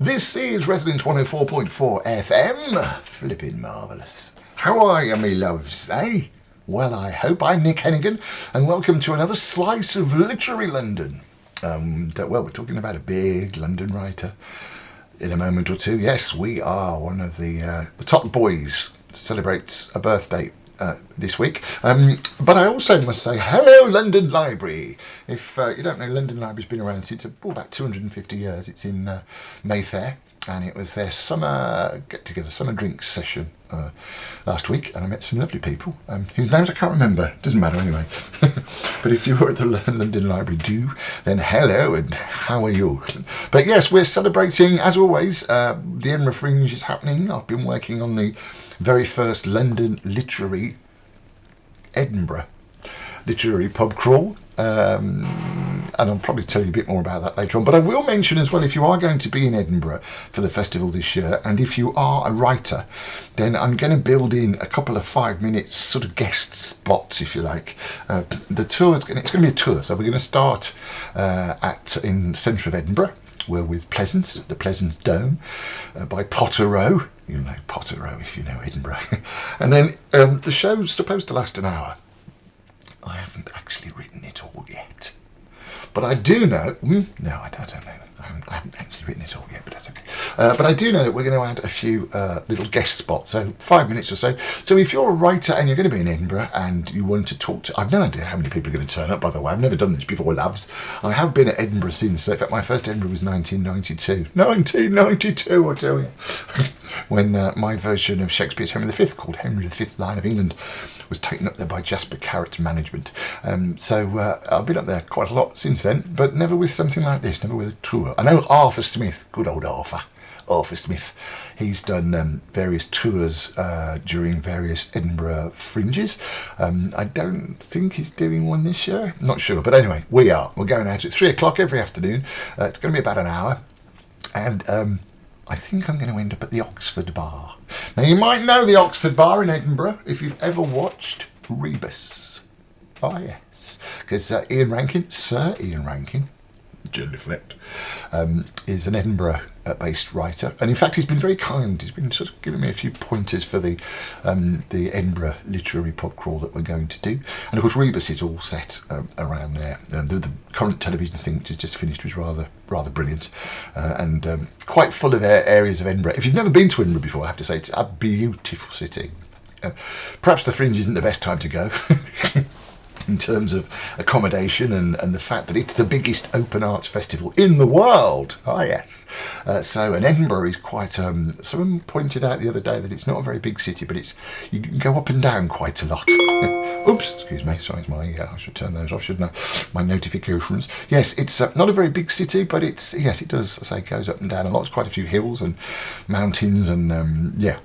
This is Resident 104.4 FM. Flipping marvellous. How are you, me loves, eh? Well, I hope. I'm Nick Hennegan, and welcome to another slice of literary London. We're talking about a big London writer in a moment or two. Yes, we are one of the top boys celebrates a birthday this week. But I also must say, hello, London Library. If you don't know, London Library's been around since about 250 years. It's in Mayfair, and it was their summer get-together, summer drinks session last week, and I met some lovely people whose names I can't remember. Doesn't matter anyway. But if you were at the London Library, then hello and how are you? But yes, we're celebrating, as always, the Edinburgh Fringe is happening. I've been working on the very first London Edinburgh literary pub crawl, and I'll probably tell you a bit more about that later on. But I will mention as well, if you are going to be in Edinburgh for the festival this year, and if you are a writer, then I'm going to build in a couple of 5-minute sort of guest spots, if you like. The tour it's going to be a tour, so we're going to start in the centre of Edinburgh. We're with Pleasance, the Pleasance Dome, by Potter Row. You know Potter Row if you know Edinburgh. And then the show's supposed to last an hour. I haven't actually written it all yet. But I do know... No, I don't know. I haven't actually written it all yet, but that's okay. But I do know that we're going to add a few little guest spots, so 5 minutes or so. So if you're a writer and you're going to be in Edinburgh and you want to talk to... I've no idea how many people are going to turn up, by the way. I've never done this before, loves. I have been at Edinburgh since. In fact, my first Edinburgh was 1992. 1992, I tell you. When my version of Shakespeare's Henry V, called Henry V, Lion of England, was taken up there by Jasper Carrot's management. So I've been up there quite a lot since then, but never with something like this, never with a tour. I know Arthur Smith, good old Arthur Smith, he's done various tours during various Edinburgh fringes. I don't think he's doing one this year, not sure, but anyway, we're going out at 3 o'clock every afternoon. It's going to be about an hour, and I think I'm going to end up at the Oxford Bar. Now, you might know the Oxford Bar in Edinburgh if you've ever watched Rebus. Oh, yes. Because Sir Ian Rankin, genuflect, is an Edinburgh-based writer. And in fact, he's been very kind. He's been sort of giving me a few pointers for the Edinburgh literary pub crawl that we're going to do. And of course, Rebus is all set around there. The current television thing, which has just finished, was rather brilliant, and quite full of areas of Edinburgh. If you've never been to Edinburgh before, I have to say it's a beautiful city. Perhaps the Fringe isn't the best time to go in terms of accommodation and the fact that it's the biggest open arts festival in the world. Oh yes. And Edinburgh is quite, someone pointed out the other day that it's not a very big city, but you can go up and down quite a lot. Oops, excuse me, sorry, I should turn those off, shouldn't I? My notifications. Yes, it's not a very big city, but it does, I say, goes up and down a lot. It's quite a few hills and mountains, and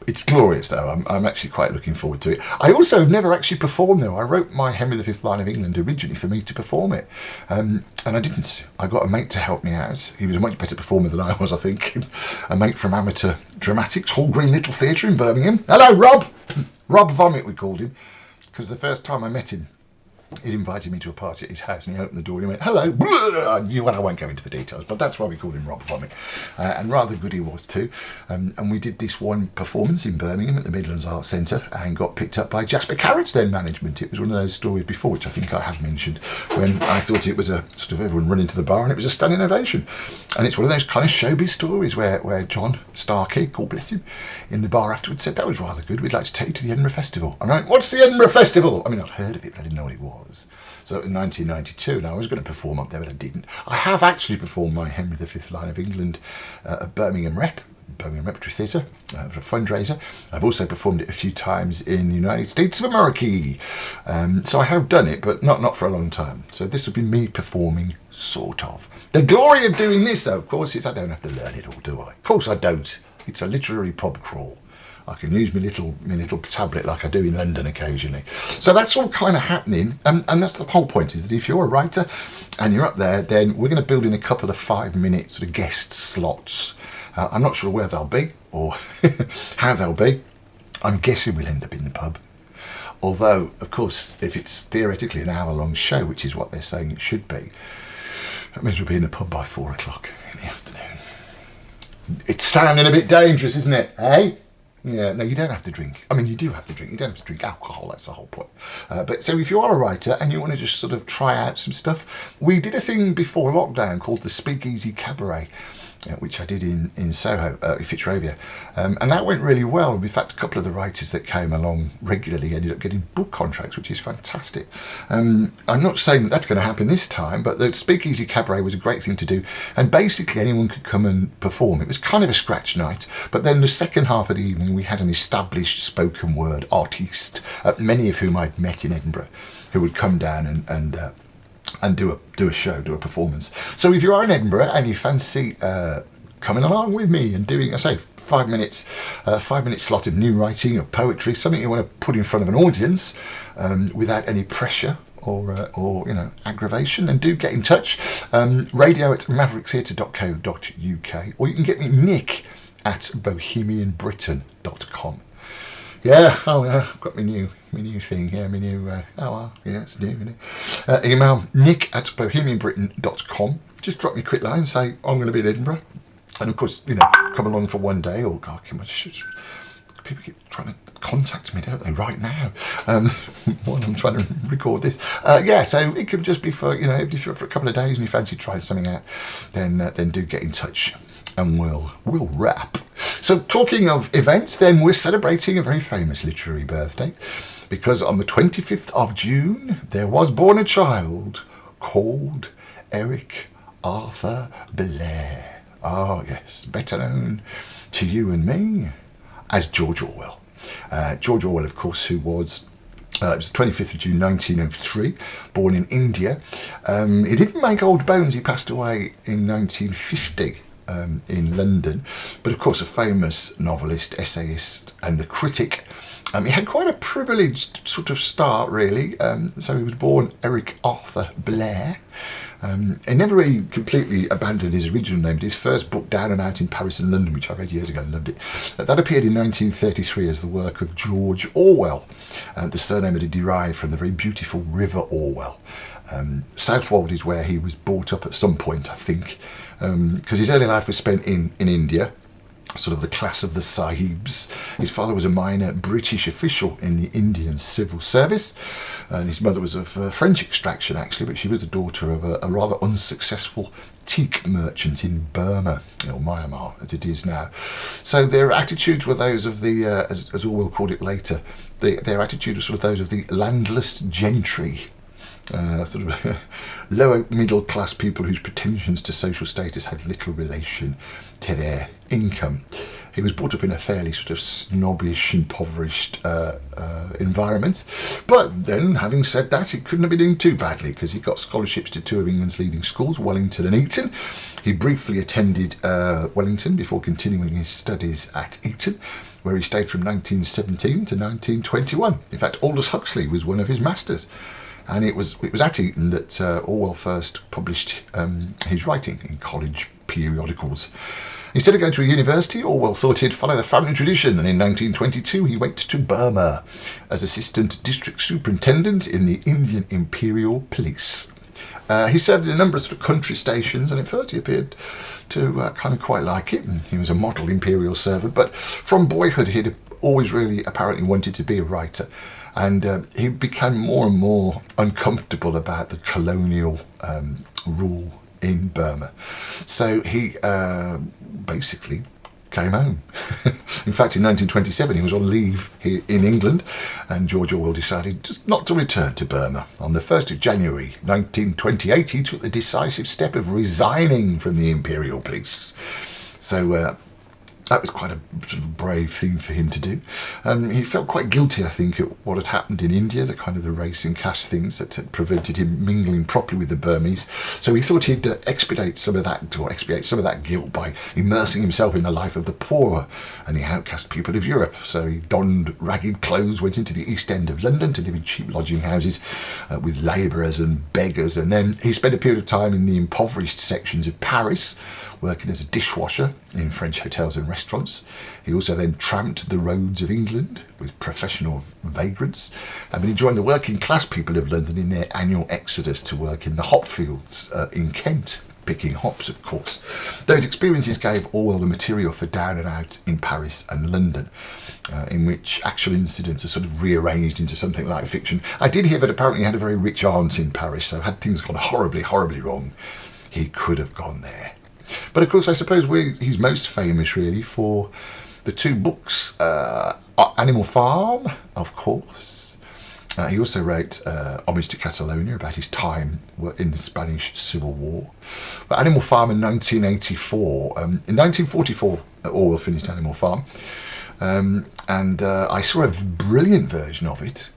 it's glorious though. I'm actually quite looking forward to it. I also never actually performed though. I wrote my Henry V, Lion of England originally for me to perform it, and I didn't. I got a mate to help me out. He was a much better performer than I was, I think. A mate from Amateur Dramatics, Hall Green Little Theatre in Birmingham. Hello, Rob! Rob Vomit, we called him, because the first time I met him, he'd invited me to a party at his house, and he opened the door and he went, hello. Well, I won't go into the details, but that's why we called him Rob Vomit. And rather good he was too. And we did this one performance in Birmingham at the Midlands Arts Centre and got picked up by Jasper Carrot's then management. It was one of those stories before, which I think I have mentioned, when I thought it was a sort of everyone running to the bar and it was a standing ovation. And it's one of those kind of showbiz stories where John Starkey, God bless him, in the bar afterwards said, that was rather good, we'd like to take you to the Edinburgh Festival. And I went, what's the Edinburgh Festival? I mean, I'd heard of it, but I didn't know what it was. So it was 1992, and I was going to perform up there, but I didn't. I have actually performed my Henry V, Lion of England at Birmingham Repertory Theatre for a fundraiser. I've also performed it a few times in the United States of America. So I have done it, but not for a long time. So this would be me performing, sort of. The glory of doing this, though, of course, is I don't have to learn it all, do I? Of course I don't. It's a literary pub crawl. I can use my little tablet like I do in London occasionally. So that's all kind of happening, and that's the whole point, is that if you're a writer and you're up there, then we're going to build in a couple of 5-minute sort of guest slots. I'm not sure where they'll be or how they'll be. I'm guessing we'll end up in the pub. Although, of course, if it's theoretically an hour-long show, which is what they're saying it should be, that means we'll be in the pub by 4 o'clock in the afternoon. It's sounding a bit dangerous, isn't it? Hey? Yeah, no, you don't have to drink. I mean, you do have to drink. You don't have to drink alcohol. That's the whole point. But so if you are a writer and you want to just sort of try out some stuff, we did a thing before lockdown called the Speakeasy Cabaret, which I did in Soho, Fitzrovia. And that went really well. In fact, a couple of the writers that came along regularly ended up getting book contracts, which is fantastic. I'm not saying that that's going to happen this time, but the Speakeasy Cabaret was a great thing to do. And basically anyone could come and perform. It was kind of a scratch night. But then the second half of the evening, we had an established spoken word artiste, many of whom I'd met in Edinburgh, who would come down and do a show, do a performance. So if you are in Edinburgh and you fancy coming along with me and doing, I say, 5 minutes, 5 minute slot of new writing, of poetry, something you want to put in front of an audience without any pressure or aggravation, then do get in touch. radio@mavericktheatre.co.uk, or you can get me Nick at bohemianbritain.com. Yeah, I've got my new thing here, it's new. Email nick@bohemianbritain.com. Just drop me a quick line, say I'm going to be in Edinburgh, and of course, come along for one day. Or God, people keep trying to contact me, don't they? Right now, while I'm trying to record this. So it could just be for if you're for a couple of days and you fancy trying something out, then do get in touch. And we'll wrap. So talking of events, then we're celebrating a very famous literary birthday, because on the 25th of June there was born a child called Eric Arthur Blair. Oh yes, better known to you and me as George Orwell. George Orwell, of course, who was it was the 25th of June 1903, born in India. He didn't make old bones. He passed away in 1950. In London, but of course a famous novelist, essayist and a critic. He had quite a privileged sort of start, really. So he was born Eric Arthur Blair. He never really completely abandoned his original name, but his first book, Down and Out in Paris and London, which I read years ago and loved it, that appeared in 1933 as the work of George Orwell. The surname had derived from the very beautiful River Orwell. Southwold is where he was brought up at some point, I think, because his early life was spent in India, sort of the class of the sahibs. His father was a minor British official in the Indian civil service, and his mother was of French extraction, actually, but she was the daughter of a rather unsuccessful teak merchant in Burma, or Myanmar as it is now. So their attitudes were those of the, as Orwell called it later, their attitude was sort of those of the landless gentry. Sort of lower middle class people whose pretensions to social status had little relation to their income. He was brought up in a fairly sort of snobbish, impoverished environment, but then, having said that, he couldn't have been doing too badly, because he got scholarships to two of England's leading schools, Wellington and Eton. He briefly attended Wellington before continuing his studies at Eton, where he stayed from 1917 to 1921. In fact, Aldous Huxley was one of his masters. And it was at Eton that Orwell first published his writing in college periodicals. Instead of going to a university, Orwell thought he'd follow the family tradition, and in 1922 he went to Burma as assistant district superintendent in the Indian Imperial Police. He served in a number of sort of country stations, and at first he appeared to kind of quite like it. And he was a model imperial servant, but from boyhood he'd always really apparently wanted to be a writer. And he became more and more uncomfortable about the colonial rule in Burma. So he basically came home. In fact, in 1927 he was on leave here in England, and George Orwell decided just not to return to Burma. On the 1st of January 1928 he took the decisive step of resigning from the Imperial Police. So that was quite a sort of brave thing for him to do. He felt quite guilty, I think, at what had happened in India, the kind of the race and caste things that had prevented him mingling properly with the Burmese. So he thought he'd expiate some of that guilt by immersing himself in the life of the poor and the outcast people of Europe. So he donned ragged clothes, went into the East End of London to live in cheap lodging houses with labourers and beggars, and then he spent a period of time in the impoverished sections of Paris, working as a dishwasher in French hotels and restaurants. He also then tramped the roads of England with professional vagrants, and he joined the working class people of London in their annual exodus to work in the hop fields in Kent. picking hops, of course. Those experiences gave Orwell the material for Down and Out in Paris and London, in which actual incidents are sort of rearranged into something like fiction. I did hear that apparently he had a very rich aunt in Paris, so had things gone horribly, horribly wrong, he could have gone there. But of course, I suppose he's most famous really for the two books, Animal Farm, of course. He also wrote Homage to Catalonia, about his time in the Spanish Civil War. But Animal Farm in 1984. In 1944, Orwell finished Animal Farm. And I saw a brilliant version of it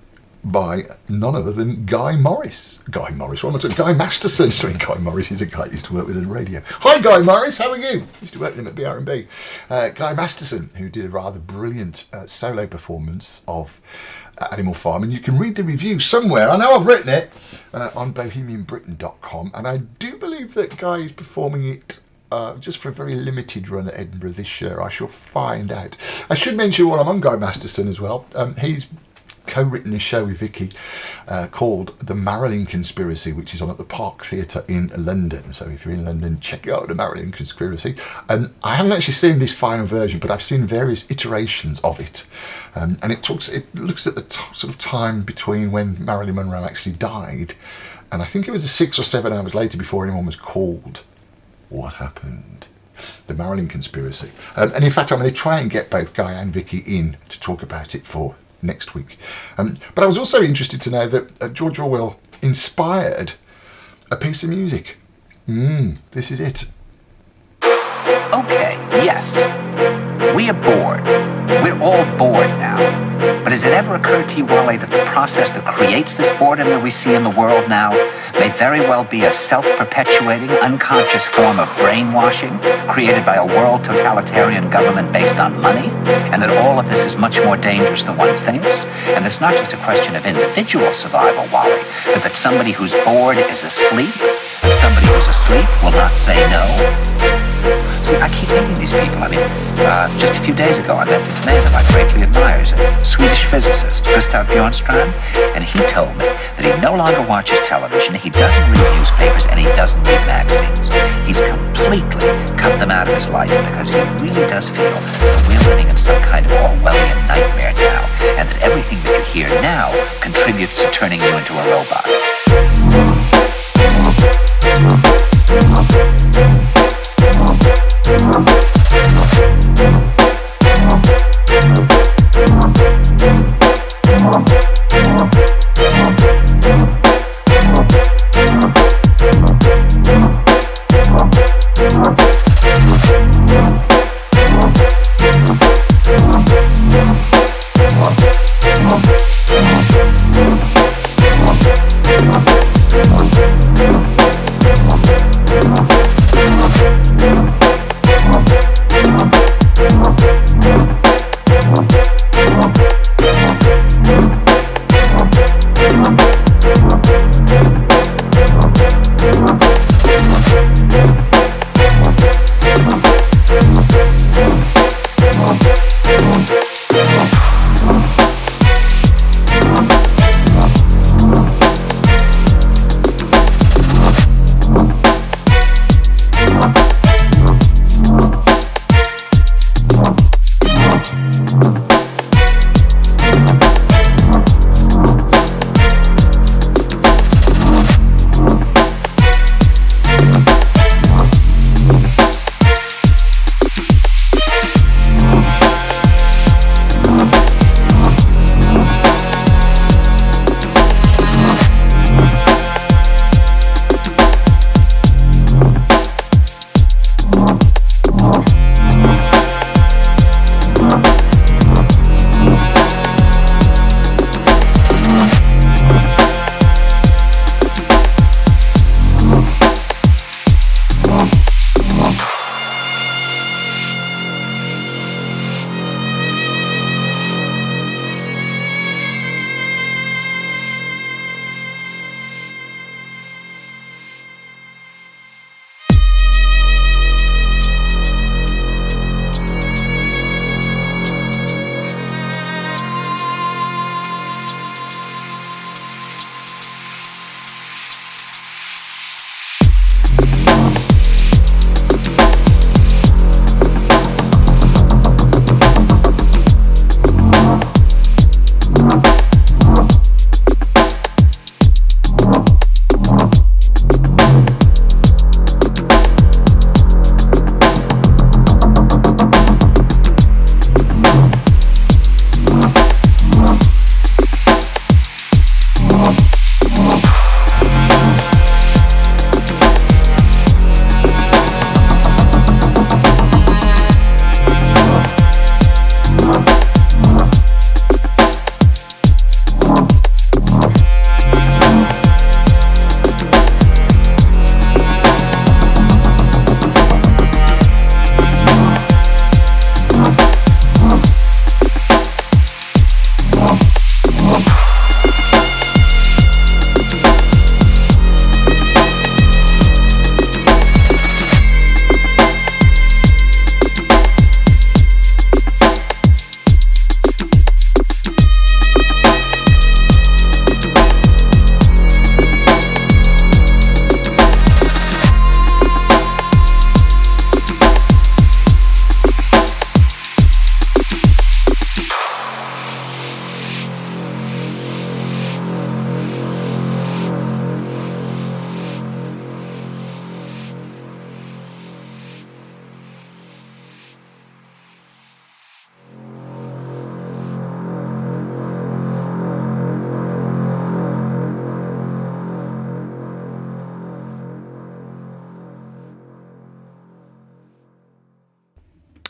by none other than Guy Masterson. Sorry, Guy Morris is a guy I used to work with on the radio. Hi Guy Morris, how are you? Used to work with him at BR&B. Guy Masterson, who did a rather brilliant solo performance of Animal Farm, and you can read the review somewhere, I know I've written it, on bohemianbritain.com, and I do believe that Guy is performing it just for a very limited run at Edinburgh this year. I shall find out. I should mention while I'm on Guy Masterson as well, he's co-written a show with Vicky called The Marilyn Conspiracy, which is on at the Park Theatre in London. So if you're in London, check out The Marilyn Conspiracy. And I haven't actually seen this final version, but I've seen various iterations of it. And it looks at the sort of time between when Marilyn Monroe actually died, and I think it was 6 or 7 hours later before anyone was called. What happened? The Marilyn Conspiracy. And in fact, I'm going to try and get both Guy and Vicky in to talk about it for next week. But I was also interested to know that George Orwell inspired a piece of music. This is it. Okay, yes. We are bored. We're all bored now. But has it ever occurred to you, Wally, that the process that creates this boredom that we see in the world now may very well be a self-perpetuating, unconscious form of brainwashing created by a world totalitarian government based on money, and that all of this is much more dangerous than one thinks, and it's not just a question of individual survival, Wally, but that somebody who's bored is asleep, and somebody who's asleep will not say no? See, I keep meeting these people. I mean, just a few days ago, I met this man that I greatly admire. He's a Swedish physicist, Gustav Bjornstrand, and he told me that he no longer watches television, he doesn't read newspapers, and he doesn't read magazines. He's completely cut them out of his life because he really does feel that we're living in some kind of Orwellian nightmare now, and that everything that you hear now contributes to turning you into a robot.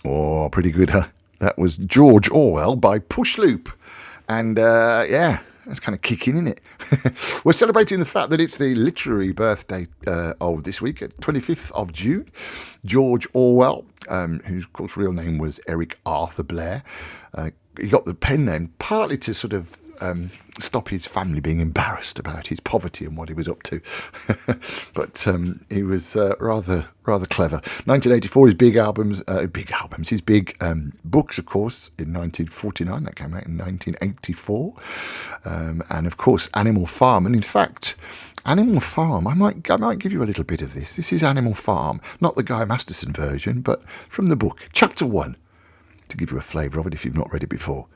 Oh, pretty good, huh? That was George Orwell by Pushloop. And, yeah, that's kind of kicking, isn't it? We're celebrating the fact that it's the literary birthday of this week, 25th of June. George Orwell, whose of course real name was Eric Arthur Blair. He got the pen name partly to sort of stop his family being embarrassed about his poverty and what he was up to. But he was rather clever. 1984, his big books, of course, in 1949. That came out in 1984. And of course, Animal Farm. And in fact, Animal Farm, I might give you a little bit of this. This is Animal Farm, not the Guy Masterson version, but from the book, Chapter 1, to give you a flavour of it if you've not read it before.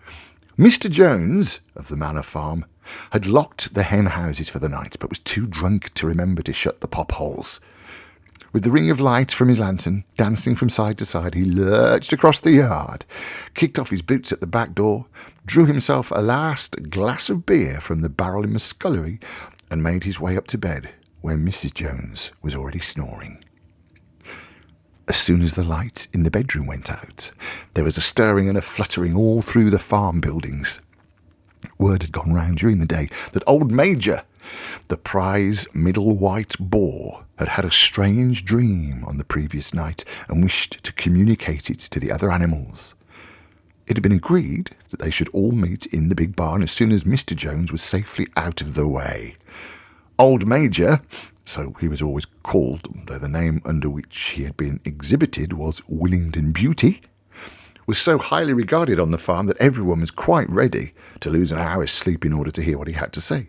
Mr. Jones of the Manor Farm had locked the hen houses for the night, but was too drunk to remember to shut the pop holes. With the ring of light from his lantern dancing from side to side, he lurched across the yard, kicked off his boots at the back door, drew himself a last glass of beer from the barrel in the scullery, and made his way up to bed, where Mrs. Jones was already snoring. As soon as the light in the bedroom went out, there was a stirring and a fluttering all through the farm buildings. Word had gone round during the day that old Major, the prize middle white boar, had had a strange dream on the previous night and wished to communicate it to the other animals. It had been agreed that they should all meet in the big barn as soon as Mr. Jones was safely out of the way. Old Major, so he was always called, though the name under which he had been exhibited was Willingdon Beauty, was so highly regarded on the farm that everyone was quite ready to lose an hour's sleep in order to hear what he had to say.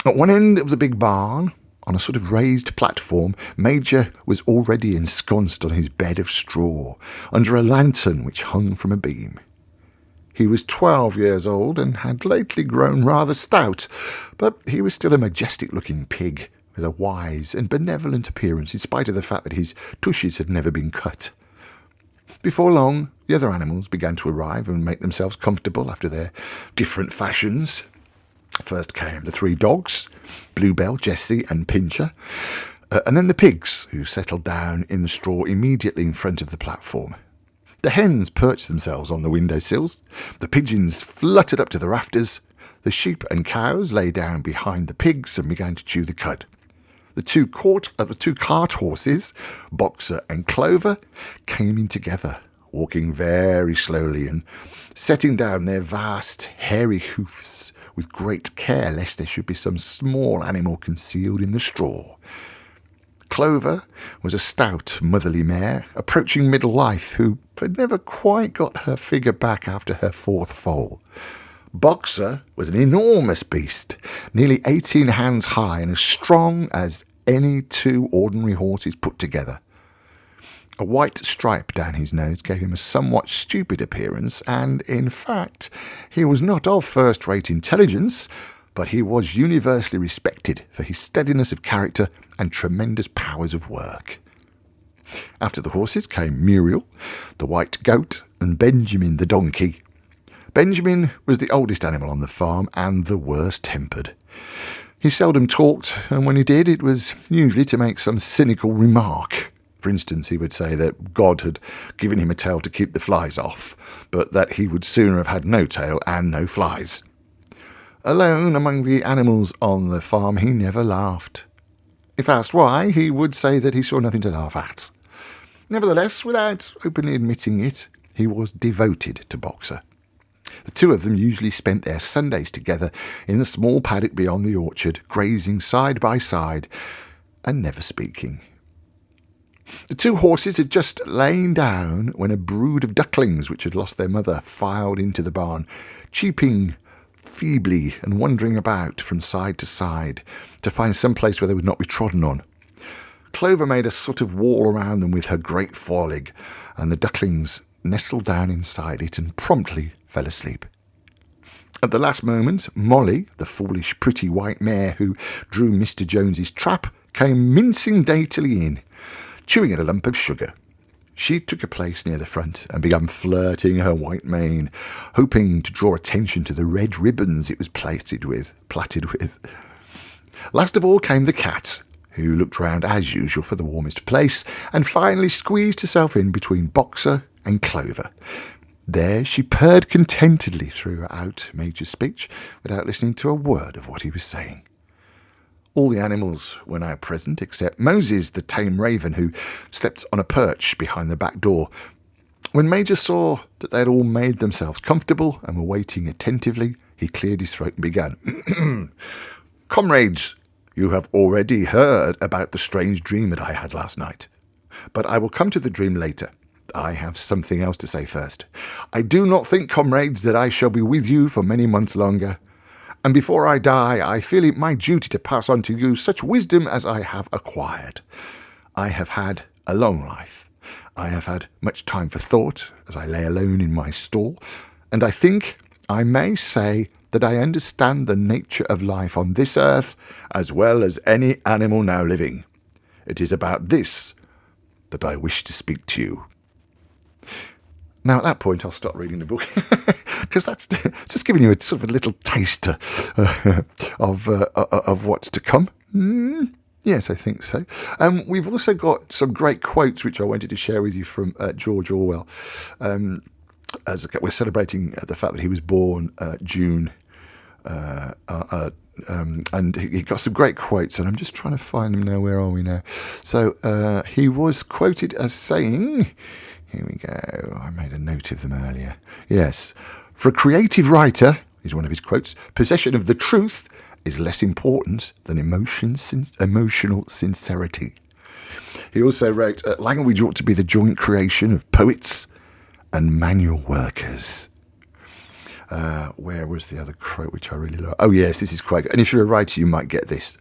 At one end of the big barn, on a sort of raised platform, Major was already ensconced on his bed of straw, under a lantern which hung from a beam. He was 12 years old and had lately grown rather stout, but he was still a majestic-looking pig, with a wise and benevolent appearance, in spite of the fact that his tushes had never been cut. Before long, the other animals began to arrive and make themselves comfortable after their different fashions. First came the 3 dogs, Bluebell, Jessie and Pincher, and then the pigs, who settled down in the straw immediately in front of the platform. The hens perched themselves on the windowsills, the pigeons fluttered up to the rafters, the sheep and cows lay down behind the pigs and began to chew the cud. The two cart horses, Boxer and Clover, came in together, walking very slowly and setting down their vast, hairy hoofs with great care lest there should be some small animal concealed in the straw. Clover was a stout, motherly mare, approaching middle life, who had never quite got her figure back after her 4th foal. Boxer was an enormous beast, nearly 18 hands high and as strong as any 2 ordinary horses put together. A white stripe down his nose gave him a somewhat stupid appearance, and, in fact, he was not of first-rate intelligence, but he was universally respected for his steadiness of character and tremendous powers of work. After the horses came Muriel, the white goat, and Benjamin the donkey. Benjamin was the oldest animal on the farm and the worst-tempered. He seldom talked, and when he did, it was usually to make some cynical remark. For instance, he would say that God had given him a tail to keep the flies off, but that he would sooner have had no tail and no flies. Alone among the animals on the farm, he never laughed. If asked why, he would say that he saw nothing to laugh at. Nevertheless, without openly admitting it, he was devoted to Boxer. The 2 of them usually spent their Sundays together in the small paddock beyond the orchard, grazing side by side and never speaking. The 2 horses had just lain down when a brood of ducklings which had lost their mother filed into the barn, cheeping feebly and wandering about from side to side to find some place where they would not be trodden on. Clover made a sort of wall around them with her great foreleg, and the ducklings nestled down inside it and promptly fell asleep. At the last moment, Molly, the foolish, pretty white mare who drew Mr. Jones's trap, came mincing daintily in, chewing at a lump of sugar. She took a place near the front and began flirting her white mane, hoping to draw attention to the red ribbons it was plaited with. Last of all came the cat, who looked round as usual for the warmest place and finally squeezed herself in between Boxer and Clover. There she purred contentedly throughout Major's speech without listening to a word of what he was saying. All the animals were now present except Moses, the tame raven, who slept on a perch behind the back door. When Major saw that they had all made themselves comfortable and were waiting attentively, he cleared his throat and began. Comrades, you have already heard about the strange dream that I had last night. But I will come to the dream later. I have something else to say first. I do not think, comrades, that I shall be with you for many months longer. And before I die, I feel it my duty to pass on to you such wisdom as I have acquired. I have had a long life. I have had much time for thought as I lay alone in my stall, and I think I may say that I understand the nature of life on this earth as well as any animal now living. It is about this that I wish to speak to you. Now, at that point, I'll stop reading the book because that's just giving you a sort of a little taster of what's to come. Yes, I think so. We've also got some great quotes which I wanted to share with you from George Orwell. As we're celebrating the fact that he was born June, and he got some great quotes, and I'm just trying to find them now. Where are we now? So he was quoted as saying... Here we go. I made a note of them earlier. Yes. For a creative writer, is one of his quotes, possession of the truth is less important than emotional sincerity. He also wrote, language ought to be the joint creation of poets and manual workers. Where was the other quote which I really love? Oh, yes, this is quite good. And if you're a writer, you might get this.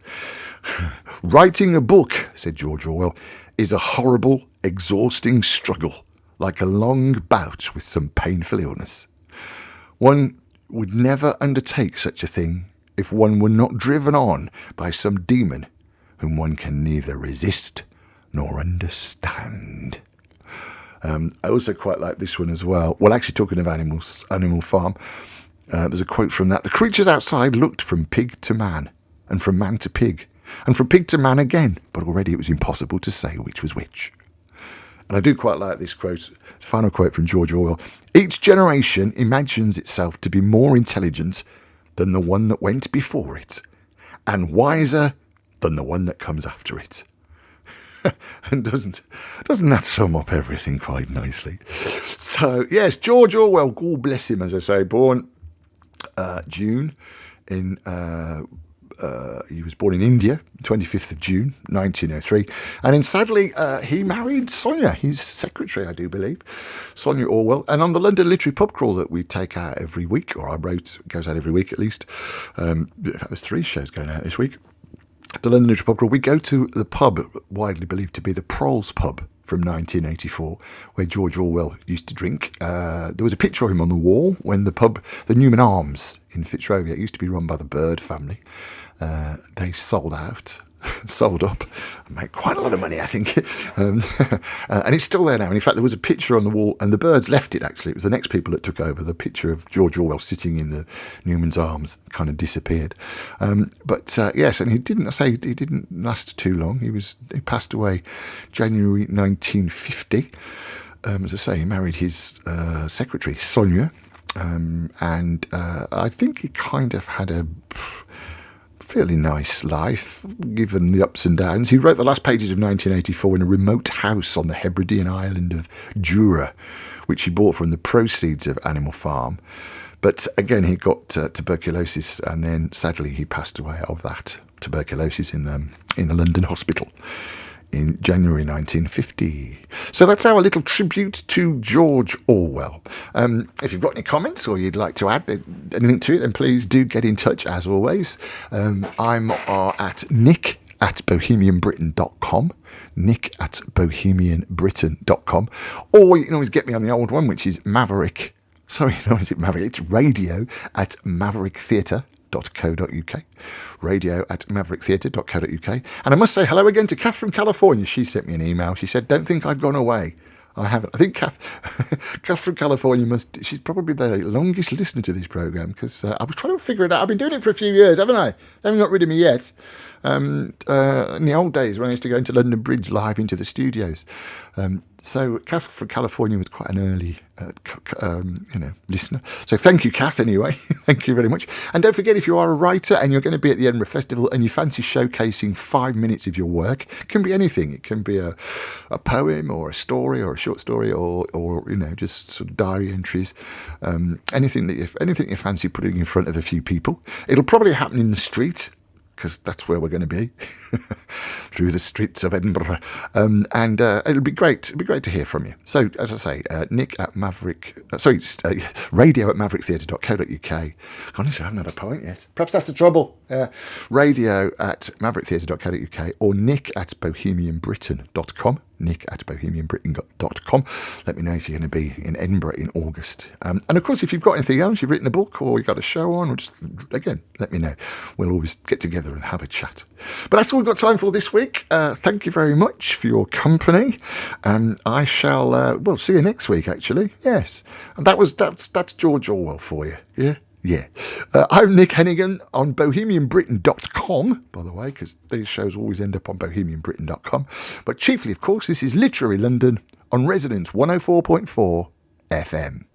Writing a book, said George Orwell, is a horrible, exhausting struggle, like a long bout with some painful illness. One would never undertake such a thing if one were not driven on by some demon whom one can neither resist nor understand. I also quite like this one as well. Well, actually, talking of Animal Farm, there's a quote from that. The creatures outside looked from pig to man, and from man to pig, and from pig to man again, but already it was impossible to say which was which. And I do quite like this quote, final quote from George Orwell. Each generation imagines itself to be more intelligent than the one that went before it, and wiser than the one that comes after it. And doesn't that sum up everything quite nicely? So, yes, George Orwell, God bless him, as I say, born June in... he was born in India, 25th of June, 1903. And then sadly, he married Sonia, his secretary, I do believe, Sonia Orwell. And on the London Literary Pub Crawl that we take out every week, or I wrote, goes out every week at least. In fact, there's 3 shows going out this week. The London Literary Pub Crawl, we go to the pub, widely believed to be the Proles Pub, from 1984, where George Orwell used to drink. There was a picture of him on the wall when the pub, the Newman Arms in Fitzrovia, it used to be run by the Bird family. They sold up, made quite a lot of money, I think. And it's still there now. And in fact, there was a picture on the wall, and the Birds left it, actually. It was the next people that took over. The picture of George Orwell sitting in the Newman's Arms kind of disappeared. Yes, and he didn't last too long. He passed away January 1950. As I say, he married his secretary, Sonia. And I think he kind of had a fairly nice life, given the ups and downs. He wrote the last pages of 1984 in a remote house on the Hebridean island of Jura, which he bought from the proceeds of Animal Farm. But again, he got tuberculosis, and then sadly he passed away of that tuberculosis in a London hospital in January 1950. So that's our little tribute to George Orwell. If you've got any comments or you'd like to add anything to it, then please do get in touch, as always. I'm at nick@bohemianbritain.com, nick@bohemianbritain.com, or you can always get me on the old one, which is Maverick. Sorry, no, is it Maverick? It's radio@mavericktheatre.co.uk, radio@mavericktheatre.co.uk. And I must say hello again to Kath from California. She sent me an email. She said, "Don't think I've gone away. I haven't. I think Kath, Kath from California she's probably the longest listener to this programme, because I was trying to figure it out. I've been doing it for a few years, haven't I? They haven't got rid of me yet. In the old days when I used to go into London Bridge live into the studios. So Kath from California was quite an early, listener. So thank you, Kath, anyway. Thank you very much. And don't forget, if you are a writer and you're going to be at the Edinburgh Festival and you fancy showcasing 5 minutes of your work, it can be anything. It can be a poem or a story or a short story or just sort of diary entries. Anything that you fancy putting in front of a few people. It'll probably happen in the street, because that's where we're going to be, through the streets of Edinburgh. And it'll be great. It'll be great to hear from you. So, as I say, Nick at radio at mavericktheatre.co.uk. Honestly, I haven't had a point yet. Perhaps that's the trouble. Radio at mavericktheatre.co.uk or Nick at bohemianbritain.com. Nick at bohemianbritain.com. Let me know if you're going to be in Edinburgh in August. And of course, if you've got anything else, you've written a book or you've got a show on, or just, again, let me know. We'll always get together and have a chat. But that's all we've got time for this week. Thank you very much for your company. I shall, see you next week, actually. Yes. And that's George Orwell for you. Yeah. Yeah. I'm Nick Hennegan on bohemianbritain.com, by the way, because these shows always end up on bohemianbritain.com. But chiefly, of course, this is Literary London on Resonance 104.4 FM.